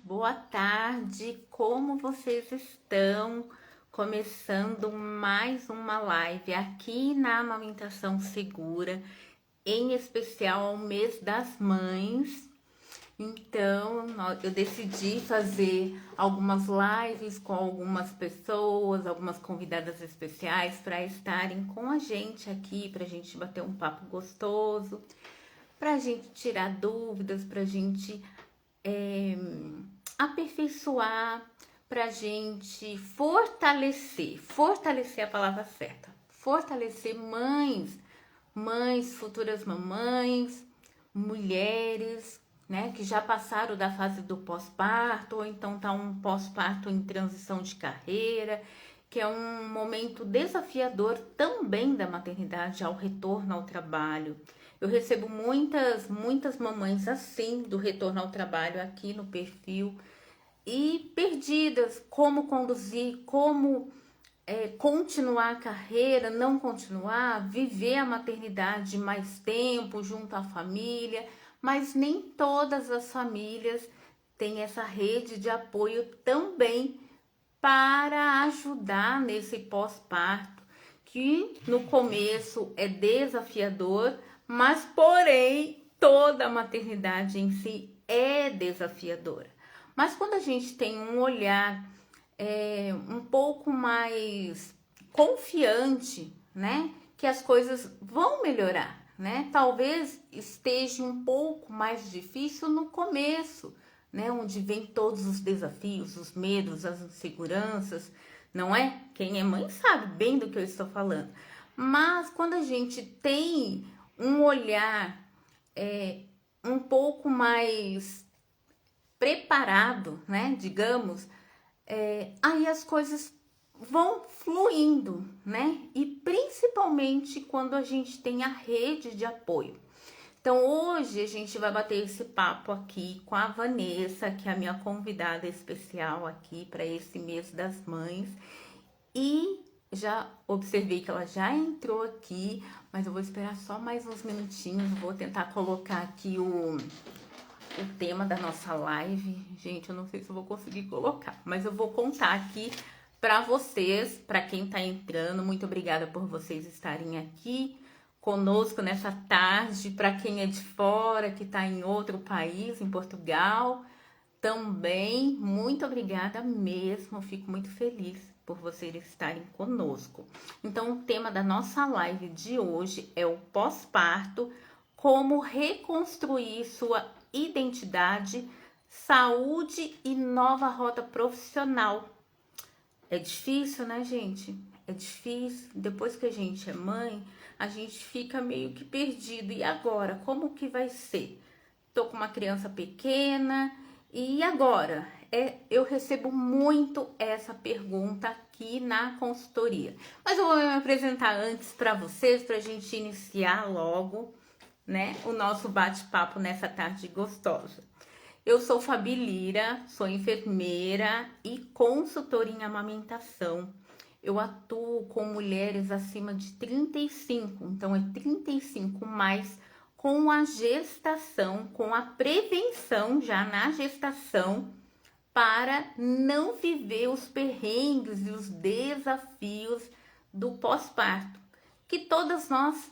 boa tarde, como vocês estão? Começando mais uma live aqui na Amamentação Segura, em especial ao mês das mães. Então, eu decidi fazer algumas lives com algumas pessoas, algumas convidadas especiais para estarem com a gente aqui, para a gente bater um papo gostoso, para a gente tirar dúvidas, para a gente aperfeiçoar, pra gente fortalecer é a palavra certa, fortalecer mães, futuras mamães, mulheres, né, que já passaram da fase do pós-parto, ou então tá um pós-parto em transição de carreira, que é um momento desafiador também da maternidade ao retorno ao trabalho. Eu recebo muitas mamães assim do retorno ao trabalho aqui no perfil e perdidas, como conduzir, como continuar a carreira, não continuar, viver a maternidade mais tempo junto à família, mas nem todas as famílias têm essa rede de apoio também para ajudar nesse pós-parto, que no começo é desafiador, mas porém toda a maternidade em si é desafiadora. Mas quando a gente tem um olhar um pouco mais confiante, né, que as coisas vão melhorar, né? Talvez esteja um pouco mais difícil no começo, né, onde vem todos os desafios, os medos, as inseguranças, não é? Quem é mãe sabe bem do que eu estou falando. Mas quando a gente tem um olhar um pouco mais preparado, né, digamos, aí as coisas vão fluindo, né? E principalmente quando a gente tem a rede de apoio. Então hoje a gente vai bater esse papo aqui com a Vanessa, que é a minha convidada especial aqui para esse mês das mães. E já observei que ela já entrou aqui, mas eu vou esperar só mais uns minutinhos, vou tentar colocar aqui o tema da nossa live. Gente, eu não sei se eu vou conseguir colocar, mas eu vou contar aqui para vocês, para quem tá entrando. Muito obrigada por vocês estarem aqui conosco nessa tarde. Para quem é de fora, que tá em outro país, em Portugal, também, muito obrigada mesmo. Fico muito feliz por vocês estarem conosco. Então, o tema da nossa live de hoje é o pós-parto, como reconstruir sua identidade, saúde e nova rota profissional. É difícil, né, gente? É difícil. Depois que a gente é mãe, a gente fica meio que perdido. E agora? Como que vai ser? Tô com uma criança pequena e agora? Eu recebo muito essa pergunta aqui na consultoria. Mas eu vou me apresentar antes para vocês, para a gente iniciar logo, né, o nosso bate-papo nessa tarde gostosa. Eu sou Fabi Lira, sou enfermeira e consultora em amamentação. Eu atuo com mulheres acima de 35, então é 35 mais, com a gestação, com a prevenção já na gestação, para não viver os perrengues e os desafios do pós-parto, que todas nós,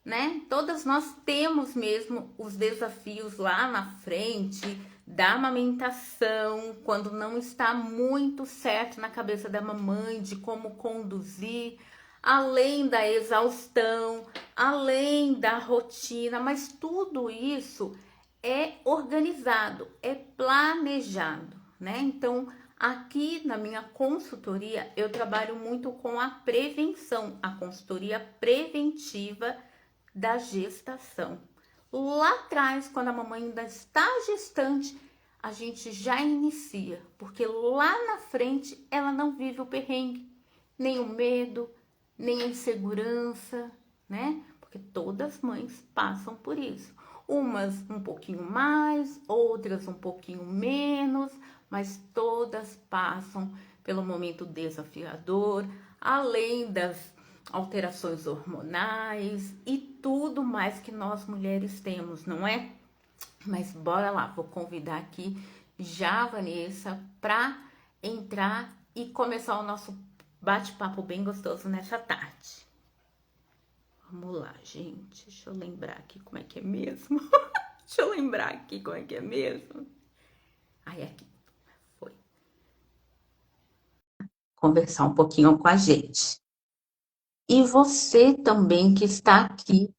né? Todas nós temos mesmo os desafios lá na frente da amamentação, quando não está muito certo na cabeça da mamãe de como conduzir, além da exaustão, além da rotina, mas tudo isso é organizado, é planejado, né? Então, aqui na minha consultoria, eu trabalho muito com a prevenção, a consultoria preventiva da gestação. Lá atrás, quando a mamãe ainda está gestante, a gente já inicia, porque lá na frente ela não vive o perrengue, nem o medo, nem a insegurança, né? Porque todas as mães passam por isso. Umas um pouquinho mais, outras um pouquinho menos, mas todas passam pelo momento desafiador, além das alterações hormonais e tudo mais que nós mulheres temos, não é? Mas bora lá, vou convidar aqui já, Vanessa, para entrar e começar o nosso bate-papo bem gostoso nessa tarde. Vamos lá, gente. Deixa eu lembrar aqui como é que é mesmo. Deixa eu lembrar aqui como é que é mesmo. Aí, aqui. Foi. Conversar um pouquinho com a gente. E você também que está aqui.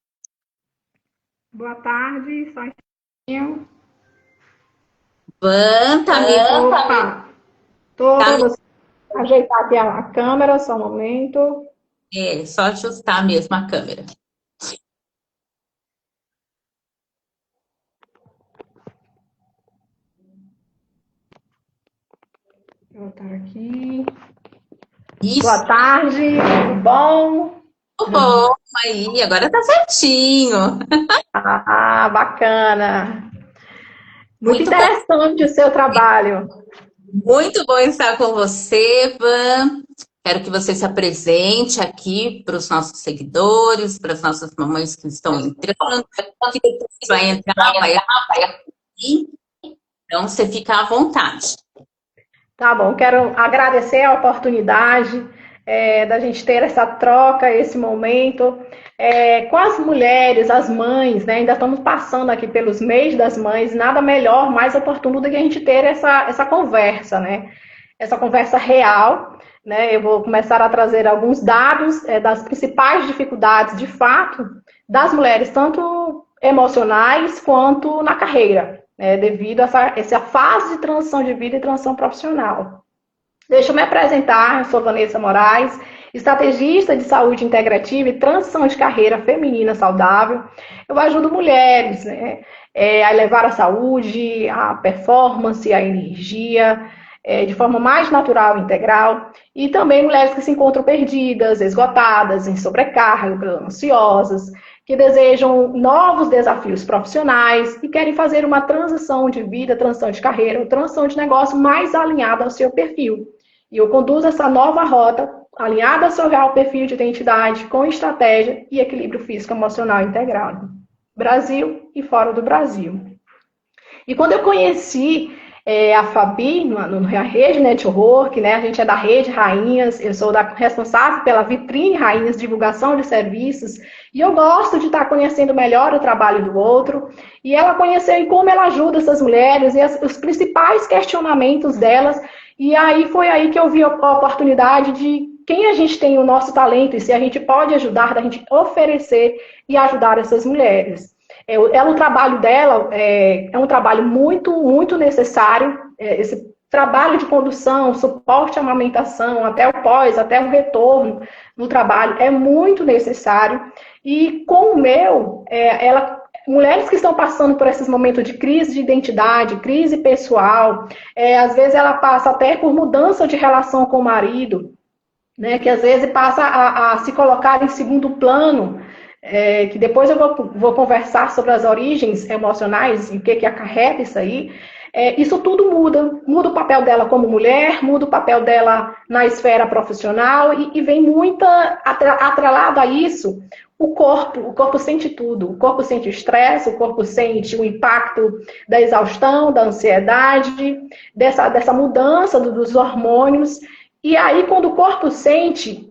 Boa tarde, só um instantinho. Van, tá me... Opa, Tá me... todos. Ajeitar aqui a câmera, só um momento. É, só ajustar mesmo a câmera. Vou voltar aqui. Isso, Boa tarde, tudo bom? bom, aí, agora tá certinho. Ah, bacana. Muito Muito bom, interessante o seu trabalho. muito bom estar com você, Van. Quero que você se apresente aqui para os nossos seguidores, para as nossas mamães que estão entrando, que depois vai entrar, vai aqui. Então, você fica à vontade. Tá bom, quero agradecer a oportunidade da gente ter essa troca, esse momento com as mulheres, as mães, né? Ainda estamos passando aqui pelos mês das mães, nada melhor, mais oportuno do que a gente ter essa conversa, né? Essa conversa real, né? Eu vou começar a trazer alguns dados das principais dificuldades, de fato, das mulheres, tanto emocionais quanto na carreira, devido a essa fase de transição de vida e transição profissional. Deixa eu me apresentar, eu sou Vanessa Moraes, estrategista de saúde integrativa e transição de carreira feminina saudável. Eu ajudo mulheres, né, a elevar a saúde, a performance, a energia, de forma mais natural e integral. E também mulheres que se encontram perdidas, esgotadas, em sobrecarga, ansiosas, que desejam novos desafios profissionais e querem fazer uma transição de vida, transição de carreira, ou transição de negócio mais alinhada ao seu perfil. E eu conduzo essa nova rota alinhada ao seu real perfil de identidade, com estratégia e equilíbrio físico emocional integrado. Brasil e fora do Brasil. E quando eu conheci a Fabi, na rede Network, né? A gente é da rede Rainhas, eu sou responsável pela vitrine Rainhas, divulgação de serviços, e eu gosto de estar conhecendo melhor o trabalho do outro, e ela conheceu como ela ajuda essas mulheres, e os principais questionamentos delas, e aí foi aí que eu vi a oportunidade de quem a gente tem o nosso talento, e se a gente pode ajudar, da gente oferecer e ajudar essas mulheres. O trabalho dela é um trabalho muito, muito necessário, esse trabalho de condução, suporte à amamentação, até o pós, até o retorno no trabalho, é muito necessário. E com o meu, mulheres que estão passando por esses momentos de crise de identidade, crise pessoal, às vezes ela passa até por mudança de relação com o marido, né, que às vezes passa a se colocar em segundo plano, que depois eu vou conversar sobre as origens emocionais e o que acarreta isso aí. Isso tudo muda o papel dela como mulher, muda o papel dela na esfera profissional e vem atrelado a isso o corpo sente tudo, o corpo sente o estresse, o corpo sente o impacto da exaustão, da ansiedade, dessa mudança dos hormônios, e aí quando o corpo sente,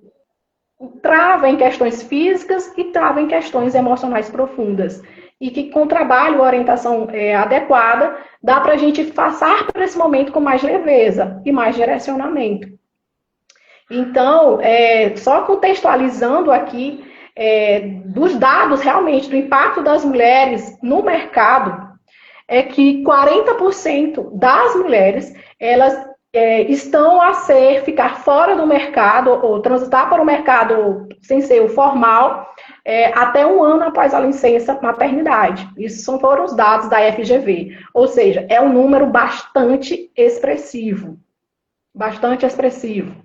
trava em questões físicas e trava em questões emocionais profundas. E que com trabalho, orientação adequada, dá para a gente passar por esse momento com mais leveza e mais direcionamento. Então, só contextualizando aqui, dos dados realmente do impacto das mulheres no mercado, é que 40% das mulheres, elas estão a ficar fora do mercado ou transitar para o mercado sem ser o formal até um ano após a licença maternidade. Isso foram os dados da FGV. Ou seja, é um número bastante expressivo. Bastante expressivo.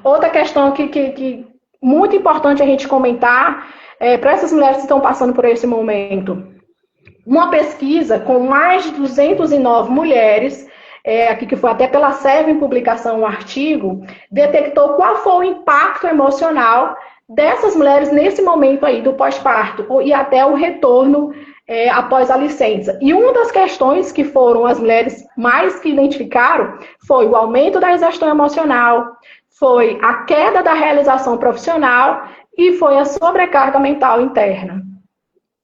Outra questão que muito importante a gente comentar para essas mulheres que estão passando por esse momento. Uma pesquisa com mais de 209 mulheres, aqui que foi até pela SEV em publicação um artigo, detectou qual foi o impacto emocional dessas mulheres nesse momento aí do pós-parto e até o retorno após a licença. E uma das questões que foram as mulheres mais que identificaram foi o aumento da exaustão emocional, foi a queda da realização profissional e foi a sobrecarga mental interna.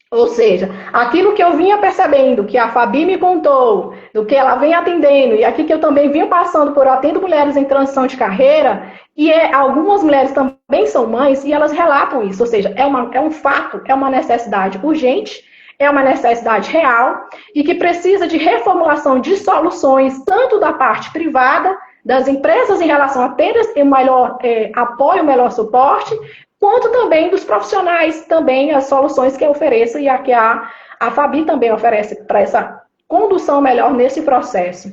Ou seja, aquilo que eu vinha percebendo, que a Fabi me contou, do que ela vem atendendo, e aqui que eu também vinha passando por, eu atendo mulheres em transição de carreira, e algumas mulheres também são mães, e elas relatam isso. Ou seja, é um fato, é uma necessidade urgente, é uma necessidade real, e que precisa de reformulação de soluções, tanto da parte privada, das empresas em relação a ter um melhor apoio, um melhor suporte, quanto também dos profissionais, também as soluções que eu ofereço e a que a Fabi também oferece para essa condução melhor nesse processo.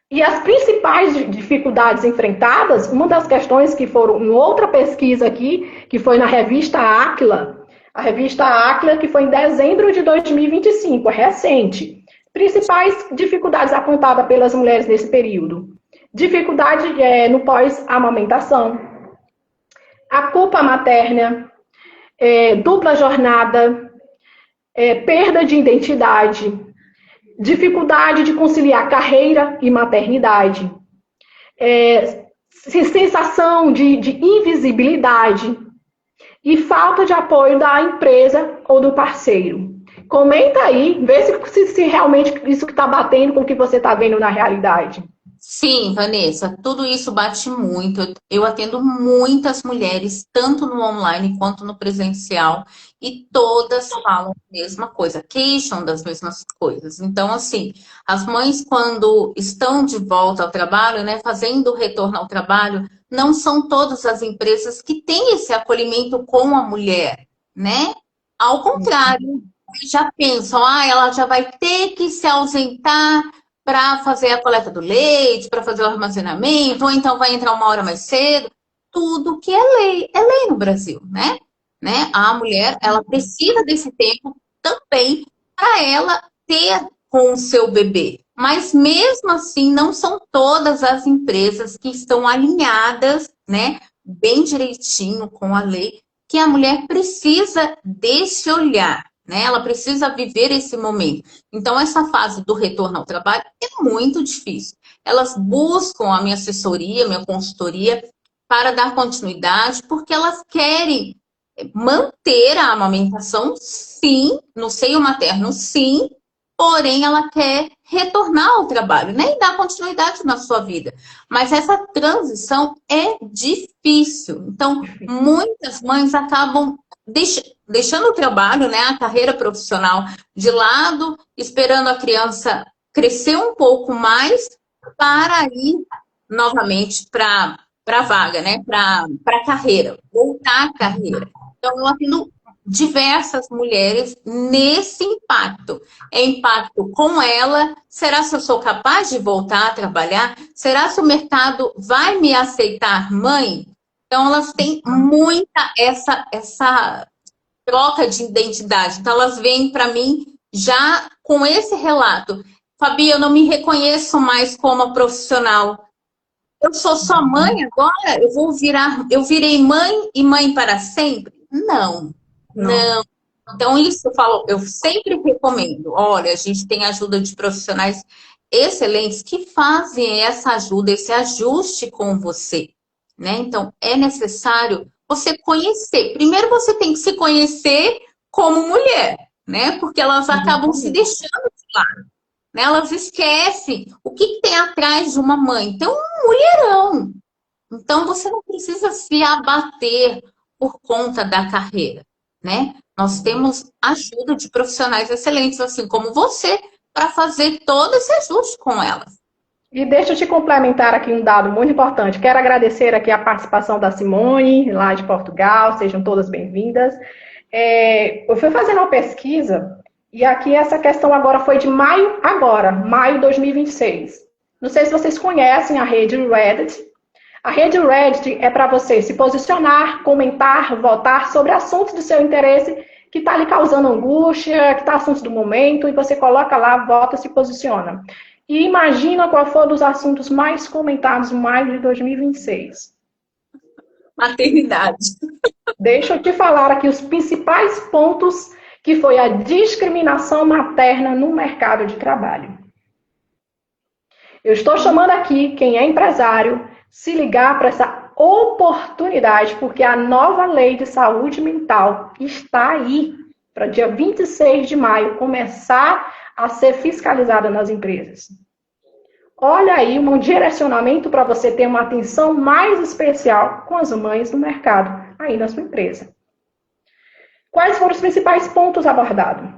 E as principais dificuldades enfrentadas, uma das questões que foram em outra pesquisa aqui, que foi na revista Aquila, a revista Aquila, que foi em dezembro de 2025, é recente. Principais dificuldades apontadas pelas mulheres nesse período. Dificuldade no pós-amamentação, a culpa materna, dupla jornada, perda de identidade, dificuldade de conciliar carreira e maternidade, sensação de invisibilidade e falta de apoio da empresa ou do parceiro. Comenta aí, vê se realmente isso que está batendo com o que você está vendo na realidade. Sim, Vanessa, tudo isso bate muito. Eu atendo muitas mulheres, tanto no online quanto no presencial, e todas falam a mesma coisa, queixam das mesmas coisas. Então, assim, as mães, quando estão de volta ao trabalho, né, fazendo o retorno ao trabalho, não são todas as empresas que têm esse acolhimento com a mulher, né? Ao contrário, já pensam, ela já vai ter que se ausentar para fazer a coleta do leite, para fazer o armazenamento, ou então vai entrar uma hora mais cedo. Tudo que é lei no Brasil, né? A mulher, ela precisa desse tempo também para ela ter com o seu bebê. Mas mesmo assim, não são todas as empresas que estão alinhadas, né, bem direitinho com a lei, que a mulher precisa desse olhar. Né? Ela precisa viver esse momento. Então, essa fase do retorno ao trabalho é muito difícil. Elas buscam a minha assessoria, a minha consultoria, para dar continuidade, porque elas querem manter a amamentação, sim, no seio materno, sim, porém ela quer retornar ao trabalho, né? E dar continuidade na sua vida. Mas essa transição é difícil. Então, muitas mães acabam deixando o trabalho, né, a carreira profissional de lado, esperando a criança crescer um pouco mais para ir novamente para a vaga, né, para a carreira, voltar à carreira. Então, eu atendo diversas mulheres nesse impacto. É impacto com ela. Será se eu sou capaz de voltar a trabalhar? Será se o mercado vai me aceitar mãe? Então, elas têm muita essa troca de identidade. Então, elas vêm para mim já com esse relato. Fabi, eu não me reconheço mais como profissional. Eu sou só mãe agora? Eu virei mãe e mãe para sempre? Não. Então, isso eu sempre recomendo. Olha, a gente tem ajuda de profissionais excelentes que fazem essa ajuda, esse ajuste com você. Né? Então, é necessário você conhecer. Primeiro, você tem que se conhecer como mulher, né? Porque elas acabam se deixando de lado. Né? Elas esquecem o que tem atrás de uma mãe. Tem um mulherão. Então, você não precisa se abater por conta da carreira, né? Nós temos ajuda de profissionais excelentes, assim como você, para fazer todo esse ajuste com elas. E deixa eu te complementar aqui um dado muito importante. Quero agradecer aqui a participação da Simone, lá de Portugal. Sejam todas bem-vindas. Eu fui fazendo uma pesquisa, e aqui essa questão agora foi de maio de 2026. Não sei se vocês conhecem a rede Reddit. A rede Reddit é para você se posicionar, comentar, votar sobre assuntos do seu interesse que está lhe causando angústia, que está assunto do momento, e você coloca lá, vota, se posiciona. E imagina qual foi um dos assuntos mais comentados em maio de 2026. Maternidade. Deixa eu te falar aqui os principais pontos que foi a discriminação materna no mercado de trabalho. Eu estou chamando aqui quem é empresário se ligar para essa oportunidade, porque a nova lei de saúde mental está aí para dia 26 de maio começar a ser fiscalizada nas empresas. Olha aí um direcionamento para você ter uma atenção mais especial com as mães no mercado, aí na sua empresa. Quais foram os principais pontos abordados?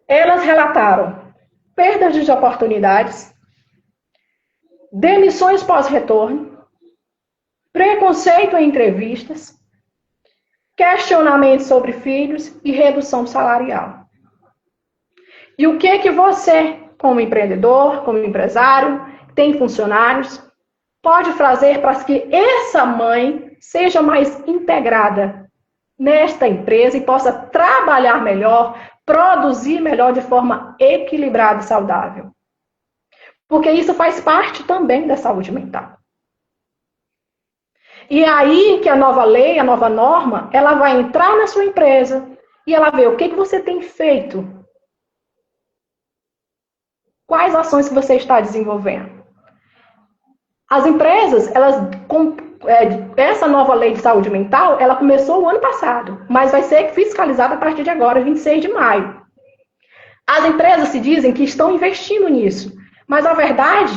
Elas relataram perdas de oportunidades, demissões pós-retorno, preconceito em entrevistas, questionamentos sobre filhos e redução salarial. E o que você, como empreendedor, como empresário, tem funcionários, pode fazer para que essa mãe seja mais integrada nesta empresa e possa trabalhar melhor, produzir melhor de forma equilibrada e saudável? Porque isso faz parte também da saúde mental. E é aí que a nova lei, a nova norma, ela vai entrar na sua empresa e ela vê o que você tem feito. Quais ações que você está desenvolvendo? As empresas, essa nova lei de saúde mental, ela começou o ano passado, mas vai ser fiscalizada a partir de agora, 26 de maio. As empresas se dizem que estão investindo nisso, mas a verdade,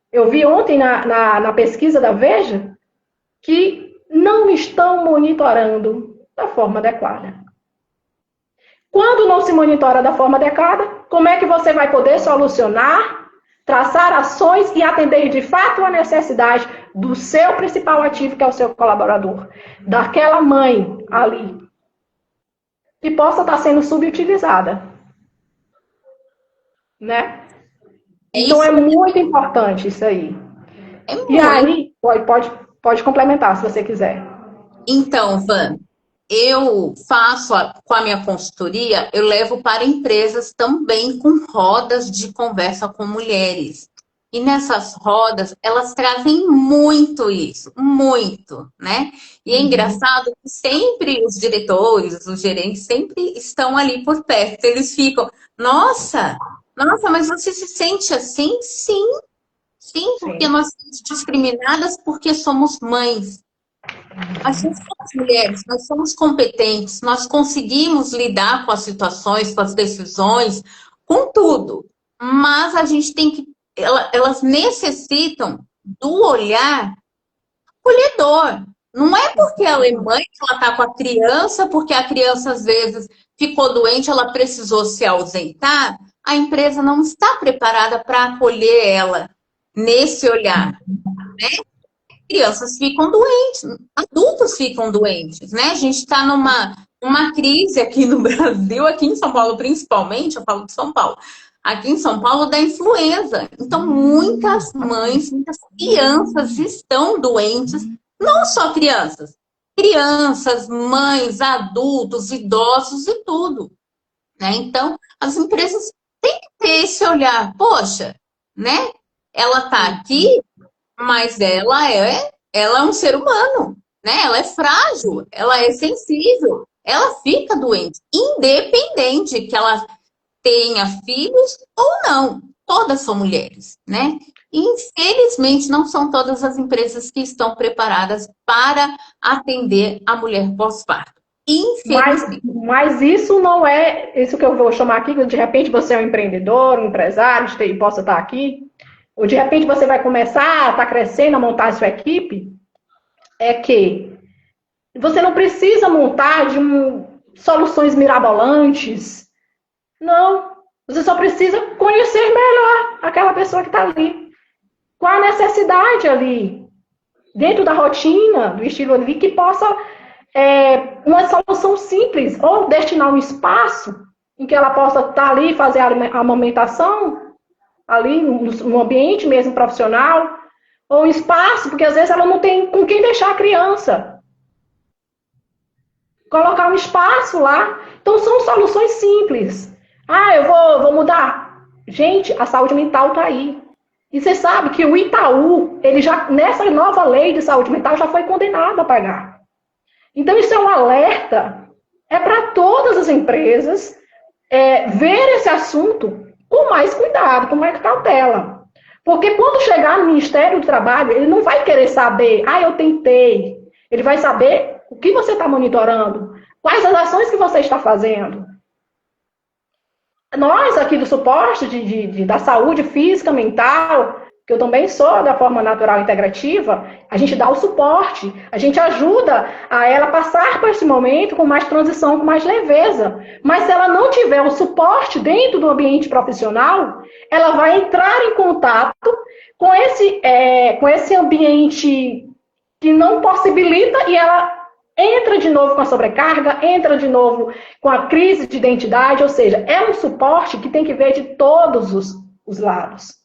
eu vi ontem na pesquisa da Veja, que não estão monitorando da forma adequada. Quando não se monitora da forma adequada, como é que você vai poder solucionar, traçar ações e atender de fato a necessidade do seu principal ativo, que é o seu colaborador, daquela mãe ali, que possa estar sendo subutilizada, né? Então é muito importante isso aí. E aí, pode complementar se você quiser. Então, Van, eu faço com a minha consultoria, eu levo para empresas também com rodas de conversa com mulheres. E nessas rodas, elas trazem muito isso, muito, né? E é engraçado que sempre os diretores, os gerentes, sempre estão ali por perto. Eles ficam, nossa, mas você se sente assim? Sim, porque nós somos discriminadas porque somos mães. Nós somos mulheres, nós somos competentes, nós conseguimos lidar com as situações, com as decisões, com tudo. Mas a gente tem que... Elas necessitam do olhar acolhedor. Não é porque ela é mãe que ela está com a criança, porque a criança às vezes ficou doente, ela precisou se ausentar, a empresa não está preparada para acolher ela nesse olhar, né? Crianças ficam doentes, adultos ficam doentes, né? A gente está numa crise aqui no Brasil, aqui em São Paulo principalmente, eu falo de São Paulo, aqui em São Paulo da influenza. Então, muitas mães, muitas crianças estão doentes, não só crianças, mães, adultos, idosos e tudo, né? Então, as empresas têm que ter esse olhar, poxa, né? Ela está aqui, mas ela é um ser humano, né? Ela é frágil, ela é sensível, ela fica doente, independente que ela tenha filhos ou não. Todas são mulheres, né? E, infelizmente, não são todas as empresas que estão preparadas para atender a mulher pós-parto. Mas isso não é isso que eu vou chamar aqui, que de repente você é um empreendedor, um empresário, e possa estar aqui, ou de repente você vai começar a estar crescendo, a montar a sua equipe, é que você não precisa montar soluções mirabolantes. Não. Você só precisa conhecer melhor aquela pessoa que está ali. Qual a necessidade ali, dentro da rotina, do estilo ali, que possa, uma solução simples, ou destinar um espaço em que ela possa estar ali e fazer a amamentação, ali no ambiente mesmo profissional, ou um espaço, porque às vezes ela não tem com quem deixar a criança. Colocar um espaço lá. Então são soluções simples. Eu vou mudar. Gente, a saúde mental está aí. E você sabe que o Itaú, ele já, nessa nova lei de saúde mental, já foi condenado a pagar. Então isso é um alerta É para todas as empresas ver esse assunto com mais cuidado, com mais cautela. Porque quando chegar no Ministério do Trabalho, ele não vai querer saber, eu tentei. Ele vai saber o que você está monitorando, quais as ações que você está fazendo. Nós aqui do suporte da saúde física, mental, que eu também sou da forma natural integrativa, a gente dá o suporte, a gente ajuda a ela passar por esse momento com mais transição, com mais leveza. Mas se ela não tiver o suporte dentro do ambiente profissional, ela vai entrar em contato com esse ambiente que não possibilita e ela entra de novo com a sobrecarga, entra de novo com a crise de identidade, ou seja, é um suporte que tem que ver de todos os lados.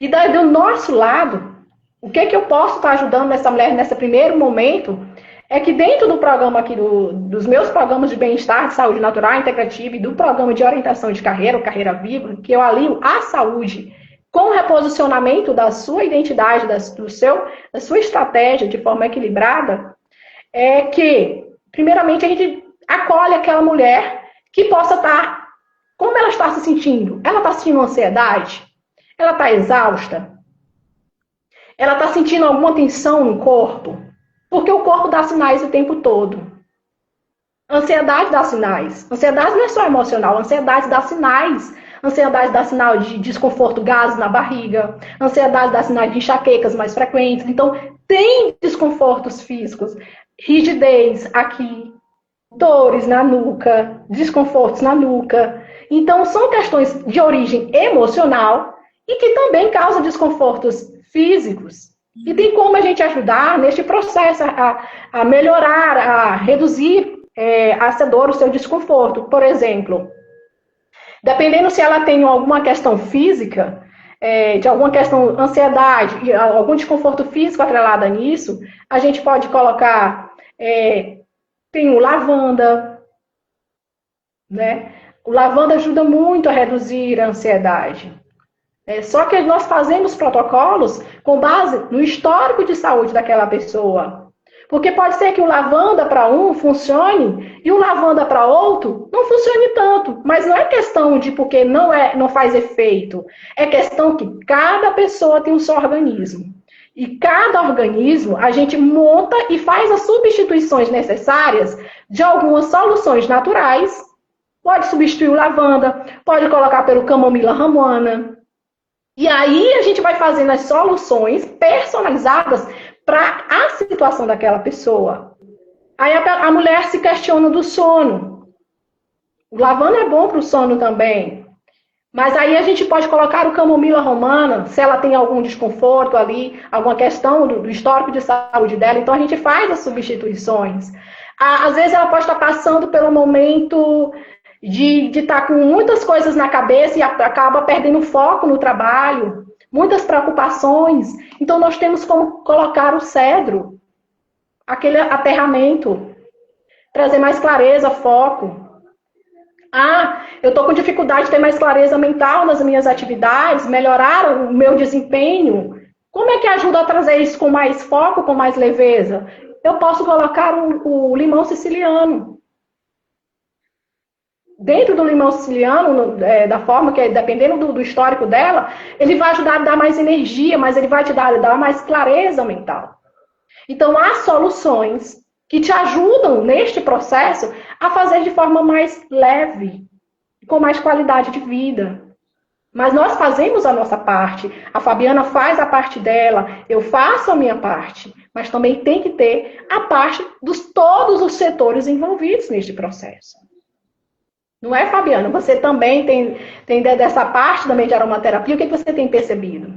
E do nosso lado, o que eu posso estar ajudando essa mulher nesse primeiro momento é que dentro do programa aqui, dos meus programas de bem-estar, de saúde natural integrativa e do programa de orientação de carreira, o Carreira Viva, que eu alio a saúde com o reposicionamento da sua identidade, da sua estratégia de forma equilibrada, é que, primeiramente, a gente acolhe aquela mulher que possa estar... Como ela está se sentindo? Ela está sentindo ansiedade? Ela está exausta? Ela está sentindo alguma tensão no corpo? Porque o corpo dá sinais o tempo todo. Ansiedade dá sinais. Ansiedade não é só emocional, ansiedade dá sinais. Ansiedade dá sinal de desconforto, gases na barriga. Ansiedade dá sinais de enxaquecas mais frequentes. Então, tem desconfortos físicos. Rigidez aqui, dores na nuca, desconfortos na nuca. Então, são questões de origem emocional e que também causam desconfortos físicos. E tem como a gente ajudar neste processo a melhorar, a reduzir essa dor, o seu desconforto. Por exemplo, dependendo se ela tem alguma questão física, de alguma questão, ansiedade, algum desconforto físico atrelado nisso, a gente pode colocar, tem o lavanda, né? O lavanda ajuda muito a reduzir a ansiedade. Só que nós fazemos protocolos com base no histórico de saúde daquela pessoa. Porque pode ser que o lavanda para um funcione e o lavanda para outro não funcione tanto. Mas não é questão de porque não faz efeito. É questão que cada pessoa tem o seu organismo. E cada organismo a gente monta e faz as substituições necessárias de algumas soluções naturais. Pode substituir o lavanda, pode colocar pelo camomila ramuana. E aí a gente vai fazendo as soluções personalizadas para a situação daquela pessoa. Aí a mulher se questiona do sono. O lavanda é bom para o sono também. Mas aí a gente pode colocar o camomila romana, se ela tem algum desconforto ali, alguma questão do histórico de saúde dela, então a gente faz as substituições. Às vezes ela pode estar passando pelo momento de estar com muitas coisas na cabeça e acaba perdendo foco no trabalho, muitas preocupações. Então, nós temos como colocar o cedro, aquele aterramento, trazer mais clareza, foco. Eu estou com dificuldade de ter mais clareza mental nas minhas atividades, melhorar o meu desempenho. Como é que ajuda a trazer isso com mais foco, com mais leveza? Eu posso colocar o limão siciliano. Dentro do limão siciliano, da forma que, dependendo do histórico dela, ele vai ajudar a dar mais energia, mas ele vai te dar mais clareza mental. Então, há soluções que te ajudam neste processo a fazer de forma mais leve, com mais qualidade de vida. Mas nós fazemos a nossa parte, a Fabiana faz a parte dela, eu faço a minha parte, mas também tem que ter a parte dos todos os setores envolvidos neste processo. Não é, Fabiana? Você também tem dessa parte também de aromaterapia, o que você tem percebido?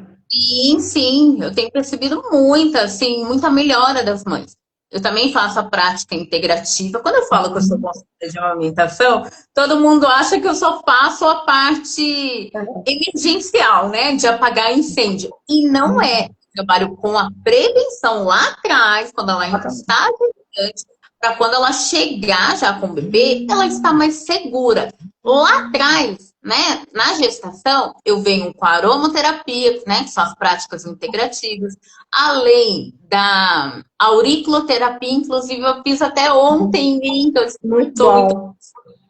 Sim, eu tenho percebido muita melhora das mães. Eu também faço a prática integrativa. Quando eu falo que eu sou consultora de amamentação, todo mundo acha que eu só faço a parte emergencial, né? De apagar incêndio. E não é. Eu trabalho com a prevenção lá atrás, quando ela ainda está gigante, para quando ela chegar já com o bebê, ela está mais segura. Lá atrás, né? Na gestação, eu venho com a aromaterapia, né? Que são as práticas integrativas, além da auriculoterapia, inclusive eu fiz até ontem em mim, que eu Muito sou muito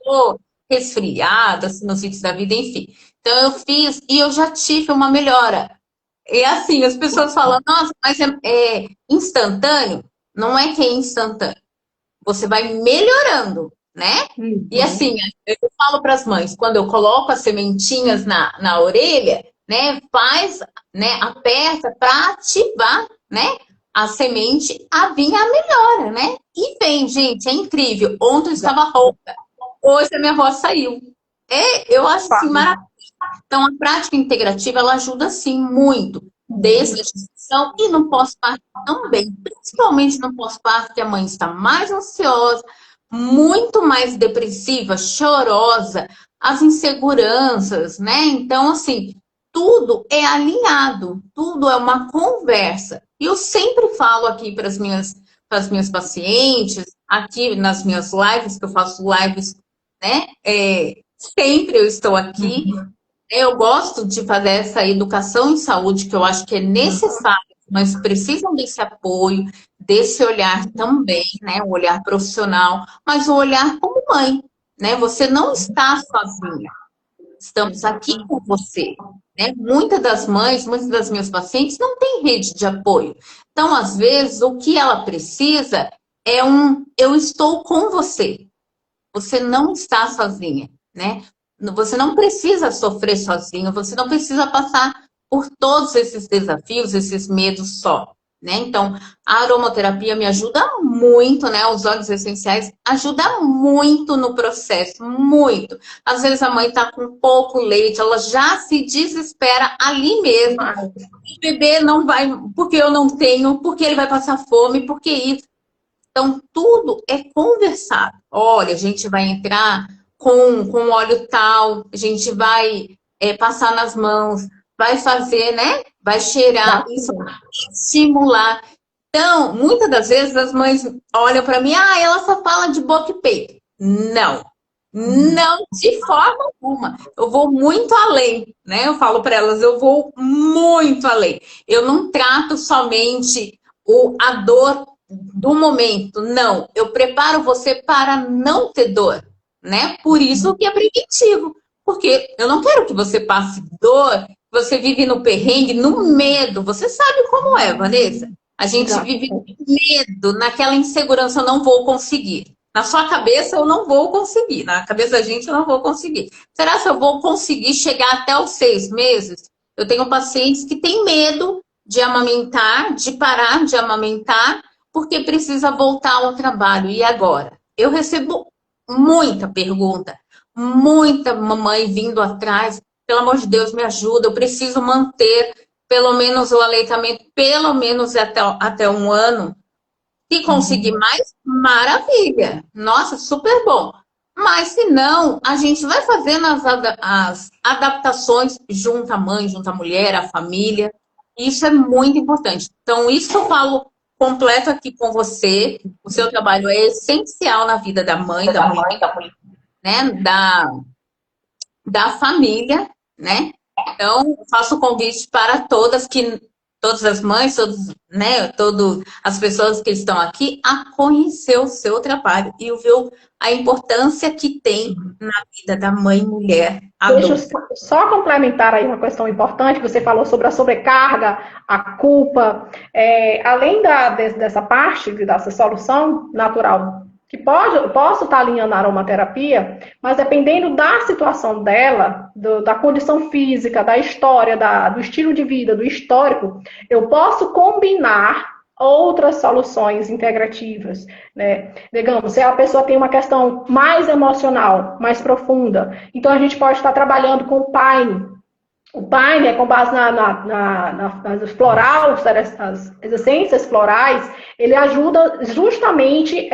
bom. resfriada, sinusite da vida, enfim. Então eu fiz e eu já tive uma melhora. E assim, as pessoas falam, nossa, mas é instantâneo? Não é que é instantâneo. Você vai melhorando, né? E Uhum. assim, eu falo para as mães, quando eu coloco as sementinhas na orelha, né? Faz, né? Aperta para ativar, né? A semente a vir a melhora, né? E vem, gente, é incrível. Ontem eu estava rouca, hoje a minha voz saiu. É, eu acho assim maravilhoso. Então, a prática integrativa, ela ajuda, sim, muito. Desde a gestação e no pós-parto também. Principalmente no pós-parto, que a mãe está mais ansiosa, muito mais depressiva, chorosa, as inseguranças, né? Então, assim, tudo é alinhado, tudo é uma conversa. E eu sempre falo aqui para as minhas pacientes, aqui nas minhas lives, que eu faço lives, né? Sempre eu estou aqui. Eu gosto de fazer essa educação em saúde, que eu acho que é necessário, mas precisam desse apoio, desse olhar também, né? O olhar profissional, mas o olhar como mãe, né? Você não está sozinha, estamos aqui com você, né? Muitas das mães, muitas das minhas pacientes não têm rede de apoio. Então, às vezes, o que ela precisa é eu estou com você. Você não está sozinha, né? Você não precisa sofrer sozinho, você não precisa passar por todos esses desafios, esses medos só, né? Então, a aromaterapia me ajuda muito, né? Os óleos essenciais ajuda muito no processo, muito. Às vezes a mãe tá com pouco leite, ela já se desespera ali mesmo. Mas, O bebê não vai, porque eu não tenho, porque ele vai passar fome, porque isso. Então, tudo é conversado. Olha, a gente vai entrar com óleo tal, a gente vai passar nas mãos, vai fazer, né? Vai cheirar, isso exatamente. vai estimular. Então, muitas das vezes as mães olham para mim, ah, ela só fala de boca e peito. Não, não de forma alguma. Eu vou muito além, né? Eu falo para elas, eu vou muito além. Eu não trato somente a dor do momento, não. Eu preparo você para não ter dor, né? Por isso que é preventivo. Porque eu não quero que você passe dor, você vive no perrengue, no medo. Você sabe como é, Vanessa? A gente vive Exato. no medo, naquela insegurança, eu não vou conseguir. Na sua cabeça eu não vou conseguir, na cabeça da gente eu não vou conseguir. Será que eu vou conseguir chegar até os 6 meses? Eu tenho pacientes que têm medo de amamentar, de parar de amamentar, porque precisa voltar ao trabalho. E agora? Eu recebo muita pergunta, muita mamãe vindo atrás. Pelo amor de Deus, me ajuda, eu preciso manter pelo menos o aleitamento, pelo menos até um ano. Se conseguir mais, maravilha. Nossa, super bom. Mas se não, a gente vai fazendo as adaptações junto à mãe, junto à mulher, à família. Isso é muito importante. Então, isso que eu falo completo aqui com você. O seu trabalho é essencial na vida da mãe, da mulher, né? Da família, né? Então, faço o convite para todas as mães, todos, né, todas as pessoas que estão aqui, a conhecer o seu trabalho e ver a importância que tem na vida da mãe mulher Deixa eu adulta. só complementar aí uma questão importante. Você falou sobre a sobrecarga, a culpa. Além dessa parte, dessa solução natural, que posso estar alinhando a aromaterapia, mas dependendo da situação dela, da condição física, da história, do estilo de vida, do histórico, eu posso combinar outras soluções integrativas, né? Digamos, se a pessoa tem uma questão mais emocional, mais profunda, então a gente pode estar trabalhando com o Paine. O Paine é com base nas florais, as essências florais, ele ajuda justamente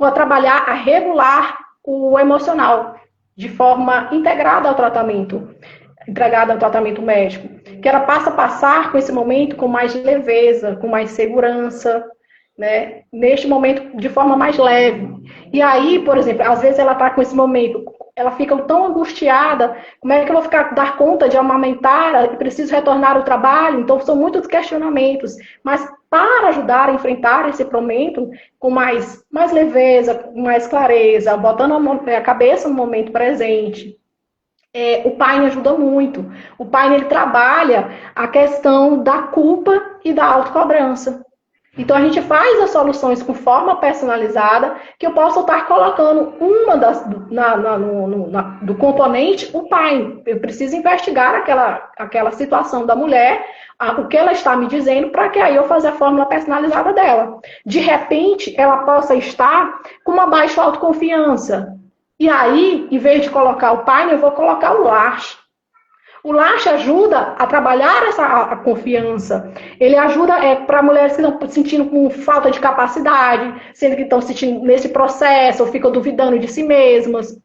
a trabalhar, a regular o emocional de forma integrada ao tratamento, entregada ao tratamento médico, que ela passa a passar com esse momento com mais leveza, com mais segurança, né? Neste momento de forma mais leve. E aí, por exemplo, às vezes ela está com esse momento ela fica tão angustiada, como é que eu vou dar conta de amamentar, preciso retornar ao trabalho? Então, são muitos questionamentos, mas para ajudar a enfrentar esse momento com mais leveza, com mais clareza, botando a cabeça no momento presente, o Paine ajuda muito. O Paine, ele trabalha a questão da culpa e da autocobrança. Então, a gente faz as soluções com forma personalizada, que eu posso estar colocando uma do componente, o Paine. Eu preciso investigar aquela situação da mulher, o que ela está me dizendo, para que aí eu faça a fórmula personalizada dela. De repente, ela possa estar com uma baixa autoconfiança. E aí, em vez de colocar o Paine, eu vou colocar o Lash. O Lash ajuda a trabalhar a confiança. Ele ajuda para mulheres que estão sentindo com falta de capacidade, sendo que estão sentindo nesse processo, ou ficam duvidando de si mesmas.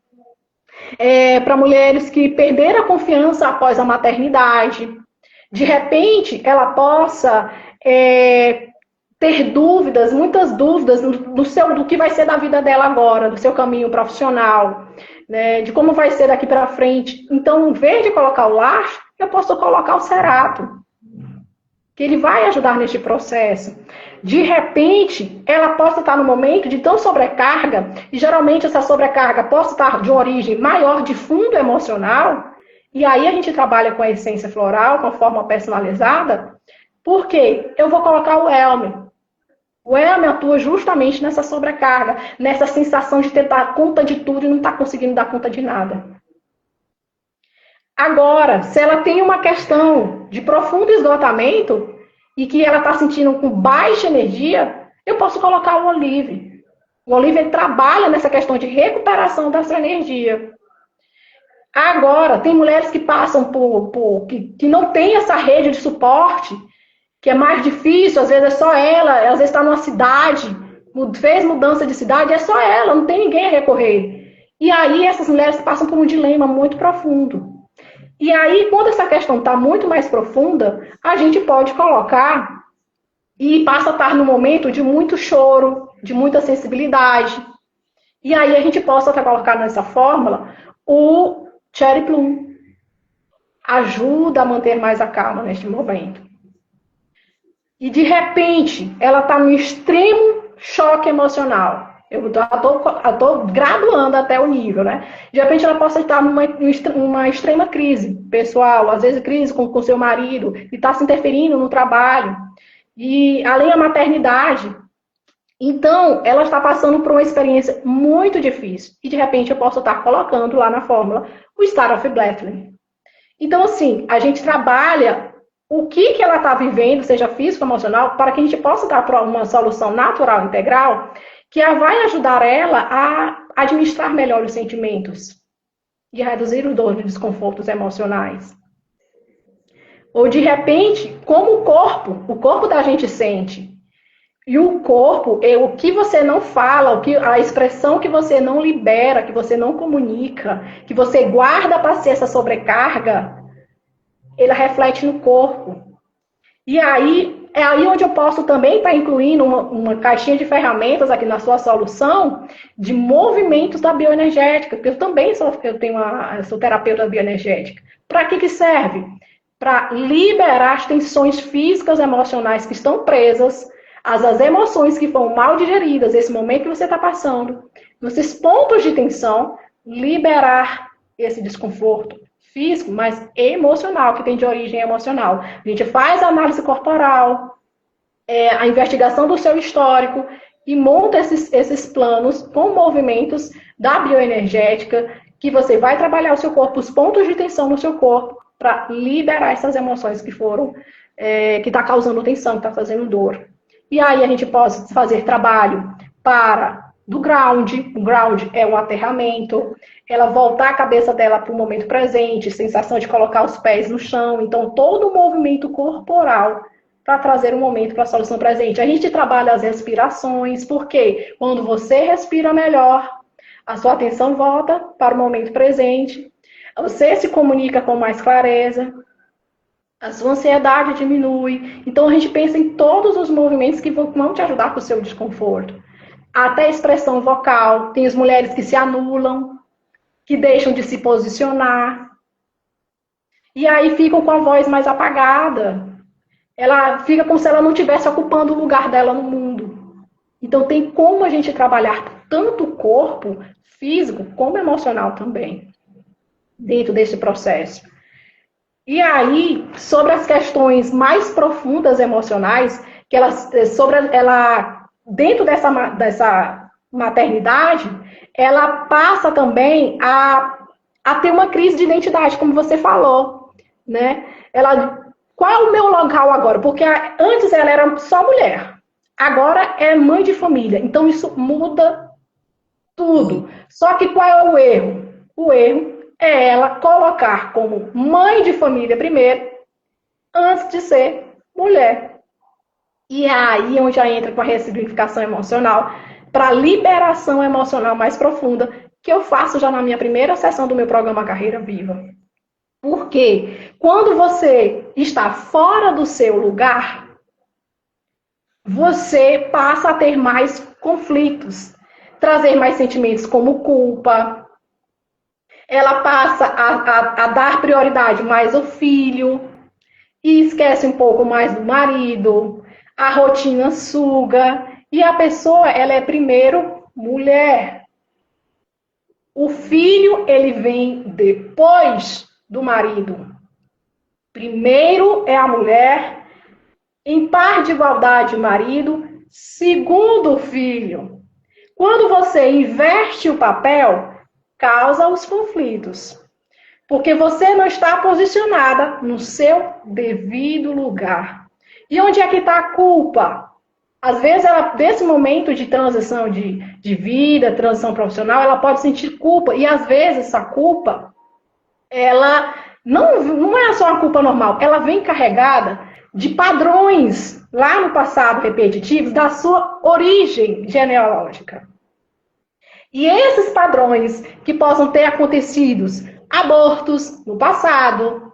Para mulheres que perderam a confiança após a maternidade. De repente, ela possa ter dúvidas, muitas dúvidas do que vai ser da vida dela agora, do seu caminho profissional, né, de como vai ser daqui para frente. Então, em vez de colocar o Lash, eu posso colocar o Cerato, que ele vai ajudar neste processo. De repente, ela possa estar no momento de tão sobrecarga, e geralmente essa sobrecarga pode estar de origem maior, de fundo emocional, e aí a gente trabalha com a essência floral, com a forma personalizada, porque eu vou colocar o Elme. O Elme atua justamente nessa sobrecarga, nessa sensação de ter dar conta de tudo e não estar conseguindo dar conta de nada. Agora, se ela tem uma questão de profundo esgotamento e que ela está sentindo com baixa energia, eu posso colocar o Olive. O Olive trabalha nessa questão de recuperação dessa energia. Agora, tem mulheres que passam que não tem essa rede de suporte, que é mais difícil, às vezes é só ela, às vezes está numa cidade, fez mudança de cidade, é só ela, não tem ninguém a recorrer. E aí essas mulheres passam por um dilema muito profundo. E aí, quando essa questão está muito mais profunda, a gente pode colocar e passa a estar no momento de muito choro, de muita sensibilidade. E aí a gente possa até colocar nessa fórmula o Cherry Plum. Ajuda a manter mais a calma neste momento. E de repente, ela está no extremo choque emocional. Eu estou graduando até o nível, né? De repente, ela possa estar numa extrema crise pessoal, às vezes crise com seu marido, e está se interferindo no trabalho. E além da maternidade. Então, ela está passando por uma experiência muito difícil. E de repente, eu posso estar colocando lá na fórmula o Star of Bethlehem. Então, assim, a gente trabalha o que ela está vivendo, seja físico ou emocional, para que a gente possa dar uma solução natural, integral, que vai ajudar ela a administrar melhor os sentimentos e a reduzir os dores e desconfortos emocionais. Ou, de repente, como o corpo da gente sente. E o corpo é o que você não fala, a expressão que você não libera, que você não comunica, que você guarda para ser essa sobrecarga, ele reflete no corpo. E aí, é aí onde eu posso também estar incluindo uma caixinha de ferramentas aqui na sua solução de movimentos da bioenergética, porque eu sou terapeuta bioenergética. Para que serve? Para liberar as tensões físicas e emocionais que estão presas, as emoções que foram mal digeridas, esse momento que você está passando, nesses pontos de tensão, liberar esse desconforto físico, mas emocional, que tem de origem emocional. A gente faz a análise corporal, a investigação do seu histórico e monta esses planos com movimentos da bioenergética, que você vai trabalhar o seu corpo, os pontos de tensão no seu corpo, para liberar essas emoções que foram, que está causando tensão, que está fazendo dor. E aí a gente pode fazer trabalho do ground. O ground é um aterramento, ela voltar a cabeça dela para o momento presente, sensação de colocar os pés no chão. Então, todo o movimento corporal para trazer um momento para a solução presente. A gente trabalha as respirações, porque quando você respira melhor, a sua atenção volta para o momento presente, você se comunica com mais clareza, a sua ansiedade diminui. Então, a gente pensa em todos os movimentos que vão te ajudar com o seu desconforto. Até a expressão vocal. Tem as mulheres que se anulam. que deixam de se posicionar. E aí ficam com a voz mais apagada. Ela fica como se ela não estivesse ocupando o lugar dela no mundo. Então tem como a gente trabalhar tanto o corpo físico como emocional também, dentro desse processo. E aí, sobre as questões mais profundas emocionais, que ela dentro dessa maternidade, ela passa também a ter uma crise de identidade, como você falou, né? Qual é o meu local agora? Porque antes ela era só mulher, agora é mãe de família. Então isso muda tudo. Só que qual é o erro? O erro é ela colocar como mãe de família primeiro, antes de ser mulher. E é aí onde já entra com a ressignificação emocional, para a liberação emocional mais profunda, que eu faço já na minha primeira sessão do meu programa Carreira Viva. Porque quando você está fora do seu lugar, você passa a ter mais conflitos, trazer mais sentimentos como culpa. Ela passa a dar prioridade mais ao filho e esquece um pouco mais do marido. A rotina suga e a pessoa, ela é primeiro mulher. O filho, ele vem depois do marido. Primeiro é a mulher, em par de igualdade o marido, segundo o filho. Quando você inverte o papel, causa os conflitos. Porque você não está posicionada no seu devido lugar. E onde é que está a culpa? Às vezes, ela, desse momento de transição de vida, transição profissional, ela pode sentir culpa. E às vezes, essa culpa, ela não é só uma culpa normal. Ela vem carregada de padrões lá no passado repetitivos da sua origem genealógica. E esses padrões que possam ter acontecido, abortos no passado,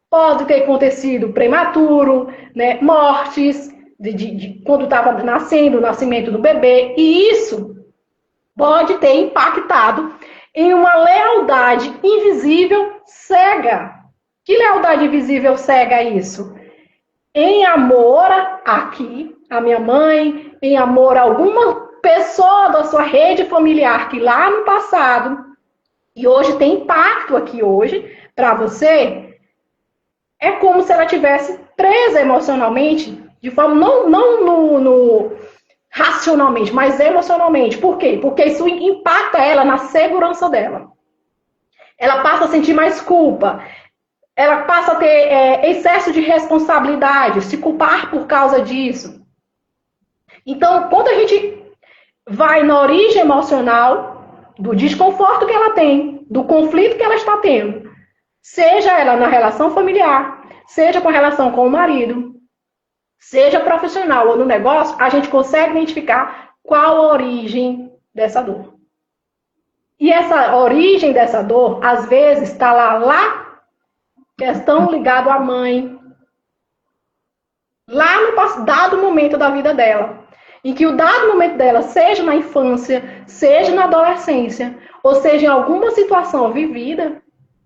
pode ter acontecido prematuro, né, mortes, quando estava nascendo, o nascimento do bebê, e isso pode ter impactado em uma lealdade invisível cega. Que lealdade invisível cega é isso? Em amor aqui, a minha mãe, em amor a alguma pessoa da sua rede familiar que lá no passado, e hoje tem impacto aqui hoje, para você, é como se ela tivesse presa emocionalmente, de forma não racionalmente, mas emocionalmente. Por quê? Porque isso impacta ela na segurança dela. Ela passa a sentir mais culpa. Ela passa a ter excesso de responsabilidade, se culpar por causa disso. Então, quando a gente vai na origem emocional do desconforto que ela tem, do conflito que ela está tendo, seja ela na relação familiar, seja com a relação com o marido, seja profissional ou no negócio, a gente consegue identificar qual a origem dessa dor. E essa origem dessa dor, às vezes, está lá, questão ligada à mãe, lá no dado momento da vida dela, em que o dado momento dela, seja na infância, seja na adolescência, ou seja em alguma situação vivida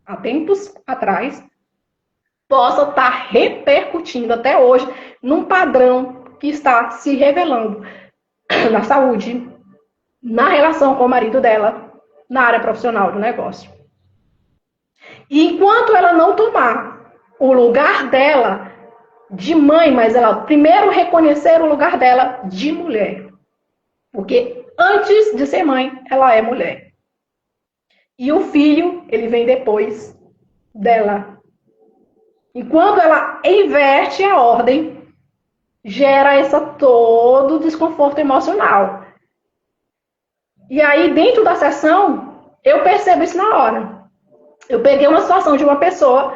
há tempos atrás, possa estar repercutindo até hoje num padrão que está se revelando na saúde, na relação com o marido dela, na área profissional do negócio. E enquanto ela não tomar o lugar dela de mãe, mas ela primeiro reconhecer o lugar dela de mulher. Porque antes de ser mãe, ela é mulher. E o filho, ele vem depois dela. Enquanto ela inverte a ordem, gera todo desconforto emocional. E aí, dentro da sessão, eu percebo isso na hora. Eu peguei uma situação de uma pessoa